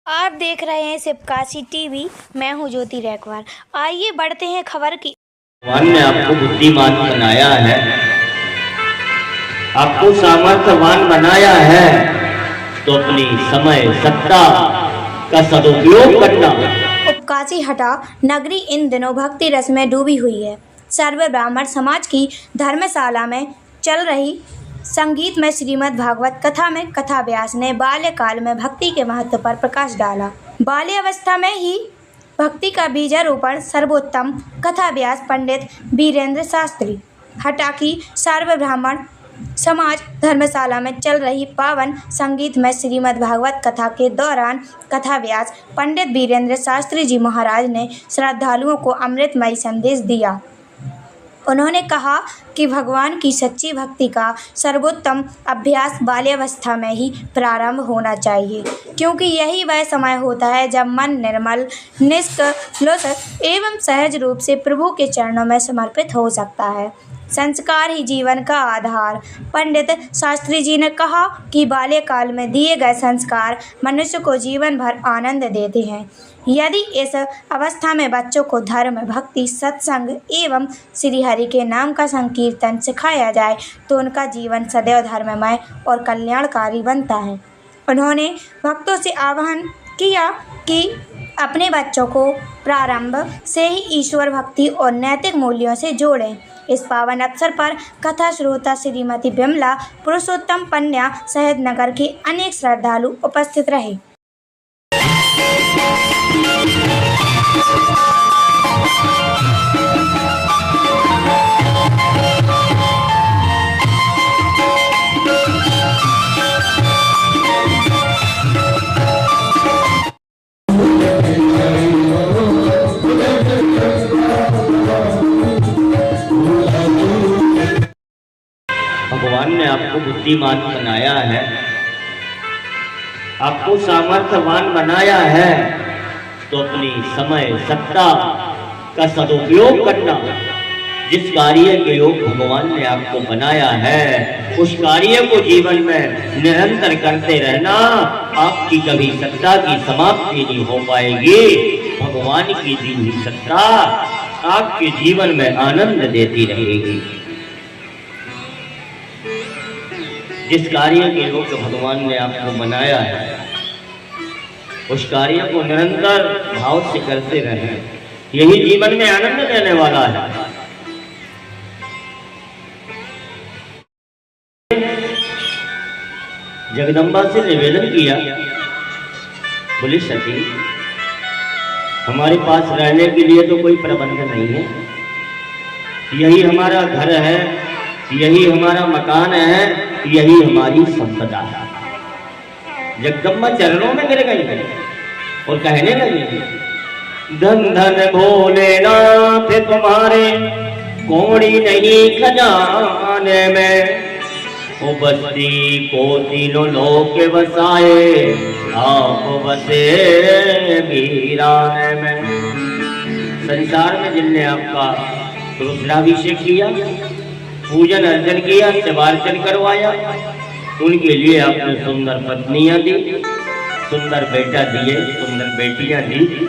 आप देख रहे हैं शिवकाशी टीवी। मैं हूं ज्योति रैकवार। आइए बढ़ते हैं खबर की। भगवान ने आपको बुद्धिमान बनाया है, आपको सामर्थ्यवान बनाया है, तो अपनी समय सत्ता का सदुपयोग करना। उपकाशी हटा नगरी इन दिनों भक्ति रस में डूबी हुई है। सर्व ब्राह्मण समाज की धर्मशाला में चल रही संगीत में श्रीमद् भागवत कथा में कथा व्यास ने बाल्यकाल में भक्ति के महत्व पर प्रकाश डाला। बाल्यावस्था में ही भक्ति का बीजारोपण सर्वोत्तम कथा व्यास पंडित वीरेंद्र शास्त्री हटा की सर्व ब्राह्मण समाज धर्मशाला में चल रही पावन संगीत में श्रीमद् भागवत कथा के दौरान कथा व्यास पंडित वीरेंद्र शास्त्री जी महाराज ने श्रद्धालुओं को अमृतमयी संदेश दिया। उन्होंने कहा कि भगवान की सच्ची भक्ति का सर्वोत्तम अभ्यास बाल्यावस्था में ही प्रारंभ होना चाहिए, क्योंकि यही वह समय होता है जब मन निर्मल, निष्कलुष एवं सहज रूप से प्रभु के चरणों में समर्पित हो सकता है। संस्कार ही जीवन का आधार। पंडित शास्त्री जी ने कहा कि बाल्यकाल में दिए गए संस्कार मनुष्य को जीवन भर आनंद देते हैं। यदि इस अवस्था में बच्चों को धर्म, भक्ति, सत्संग एवं श्रीहरि के नाम का संकीर्तन सिखाया जाए तो उनका जीवन सदैव धर्ममय और कल्याणकारी बनता है। उन्होंने भक्तों से आह्वान किया कि अपने बच्चों को प्रारंभ से ही ईश्वर भक्ति और नैतिक मूल्यों से जोड़ें। इस पावन अवसर पर कथा श्रोता श्रीमती विमला पुरुषोत्तम पन्या सहित नगर के अनेक श्रद्धालु उपस्थित रहे। भगवान ने आपको बुद्धिमान बनाया है, आपको सामर्थ्यवान बनाया है, तो अपनी समय सत्ता का सदुपयोग करना। जिस कार्य के योग भगवान ने आपको बनाया है उस कार्य को जीवन में निरंतर करते रहना। आपकी कभी सत्ता की समाप्ति नहीं हो पाएगी। भगवान की दी हुई सत्ता आपके जीवन में आनंद देती रहेगी। जिस कार्य के योग भगवान ने आपको बनाया है उस कार्य को निरंतर भाव से करते रहें, यही जीवन में आनंद देने वाला है। जगदम्बा से निवेदन किया, बोली सती हमारे पास रहने के लिए तो कोई प्रबंध नहीं है, यही हमारा घर है, यही हमारा मकान है, यही हमारी संपदा है। जगदम्बा चरणों में गिर गई और कहने लगी, धन धन भोलेनाथ तुम्हारे कोड़ी नहीं खजाने में, ओ बस्ती को तीनों लोक बसाए, आप बसे वीरान में। संसार में जिनने आपका रुद्राभिषेक किया, पूजन अर्चन किया, शिवार्चन करवाया, उनके लिए आपने सुंदर पत्नियां दी, सुंदर बेटा दिए, सुंदर बेटियां दी,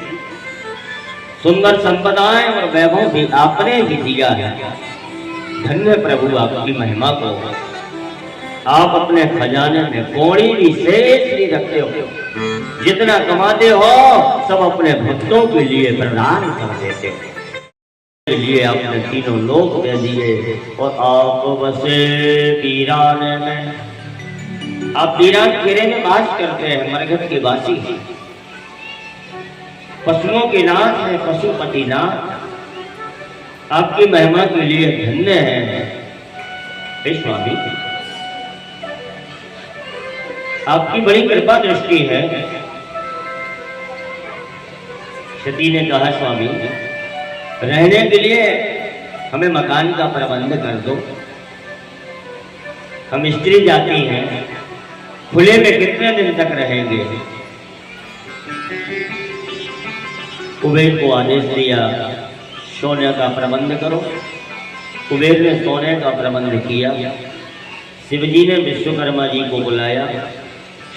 सुंदर संपदाएं और वैभव भी आपने भी दिया है। धन्य प्रभु आपकी महिमा को। आप अपने खजाने में कौड़ी भी शेष नहीं रखते हो, जितना कमाते हो सब अपने भक्तों के लिए प्रदान कर देते हो। के लिए आपने तीनों लोक दे दिए और आप बसे वीरान में। आप वीरान खेरे में वास करते हैं, मरघट के वासी हैं, पशुओं के नाथ हैं, पशुपति नाथ। आपकी महिमा के लिए धन्य है हे स्वामी। आपकी बड़ी कृपा दृष्टि है। सती ने कहा, स्वामी रहने के लिए हमें मकान का प्रबंध कर दो। हम स्त्री जाती हैं, खुले में कितने दिन तक रहेंगे। कुबेर को आदेश दिया, सोने का प्रबंध करो। कुबेर ने सोने का प्रबंध किया। शिवजी ने विश्वकर्मा जी को बुलाया।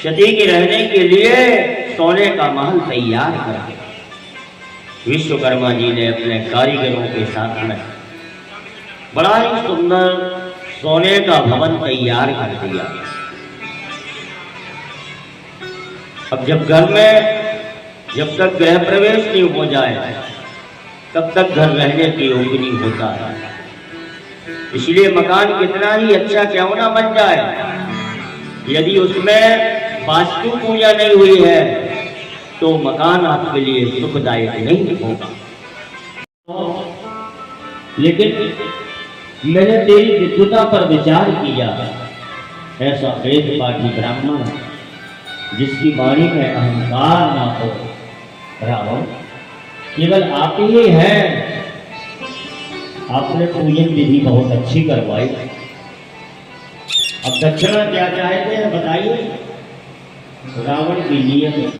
सती के रहने के लिए सोने का महल तैयार करा। विश्वकर्मा जी ने अपने कारीगरों के साथ में बड़ा ही सुंदर सोने का भवन तैयार कर दिया। अब जब घर में जब तक गृह प्रवेश नहीं हो जाए तब तक घर रहने के योग्य नहीं होता है। इसलिए मकान कितना ही अच्छा क्यों ना बन जाए, यदि उसमें वास्तु पूजा नहीं हुई है तो मकान आपके लिए सुखदायक नहीं होगा। लेकिन मैंने तेरी विद्वता पर विचार किया। ऐसा वेद पाठी ब्राह्मण जिसकी वाणी में अहंकार ना हो, रावण केवल आप ही हैं। आपने पूजन विधि बहुत अच्छी करवाई। अब दक्षिणा क्या चाहते हैं बताइए। रावण की नियत